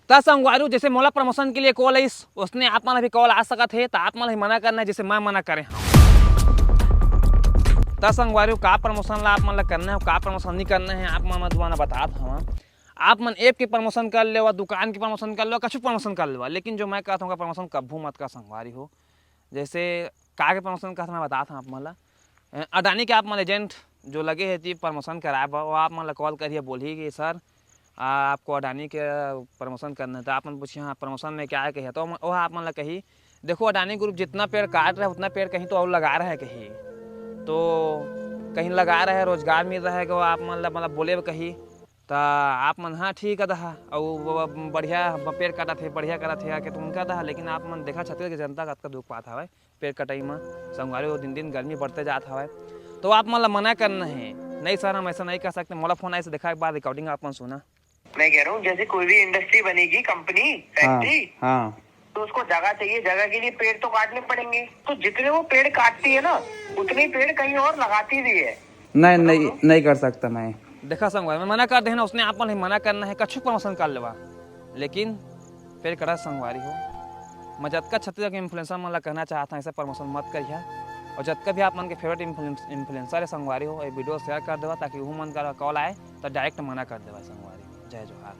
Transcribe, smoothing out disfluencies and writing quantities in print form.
त संगवारी जैसे मोला प्रमोशन के लिए कॉल आइस उसने आप मन भी कॉल आ सकत है तो आप मन ही मना करना है जैसे मैं मना करे हाँ। त संगवारी का प्रमोशन ला आप मन ला करना है का प्रमोशन नहीं करना है आप मन तुम्हारा बता हाँ। आप मन ऐप की प्रमोशन कर ले दुकान की प्रमोशन कर लो कछु प्रमोशन कर लो, लेकिन जो मैं कहता हूँ प्रमोशन कभू मत का संगवारी हो। जैसे का के प्रमोशन का मैं बताता हूँ आप मन ला अडानी के आप मन एजेंट जो लगे है प्रमोशन कराए वो आप मन ला कॉल करिए बोलिए कि सर आपको अडानी के प्रमोशन करना है। तो आप मन पूछिए हाँ प्रमोशन में क्या है कहिए तो वह आप मन ला कही देखो अडानी ग्रुप जितना पेड़ काट रहा है उतना पेड़ कहीं तो और लगा रहा है, कहीं तो कहीं लगा रहा है रोजगार मिल रहा है कि आप मन ला मतलब बोले कही तो आप मन हाँ ठीक है दहा और बढ़िया पेड़ काटा थे बढ़िया करा थे आके तुम दहा। लेकिन आप मन देखा छत्तीसगढ़ की जनता का दुख पाता है पेड़ कटाई में संगवारी वो दिन दिन गर्मी बढ़ते जाता है तो आप मन ला मना करना है नहीं सर हम ऐसा नहीं कर सकते। मोला फोन ऐसे देखा एक बार रिकॉर्डिंग आप मन सुना। मैं कह रहा हूँ जैसे कोई भी इंडस्ट्री बनेगी कंपनी फैक्ट्री हाँ तो उसको जगह चाहिए, जगह के लिए पेड़ तो काटने पड़ेंगे। तो जितने वो पेड़ काटती है ना उतने पेड़ कहीं और लगाती भी है। नहीं कर सकता मैं देखा संगवारी मैं मना कर दे ना उसने आप मन ही मना करना है कछु प्रमोशन कर लेवा लेकिन पेड़ कटा संगवारी हो। मैं जतका छत्तीसगढ़ के इन्फ्लुएंसर मन ला कहना चाहता हूँ ऐसा प्रमोशन मत करिए और जतका भी आप मन के फेवरेट इन्फ्लुएंसर है संगवारी हो वीडियो शेयर कर देवा ताकि वो मन का कॉल आए तो डायरेक्ट मना कर देवा संगवारी। जय जोहार।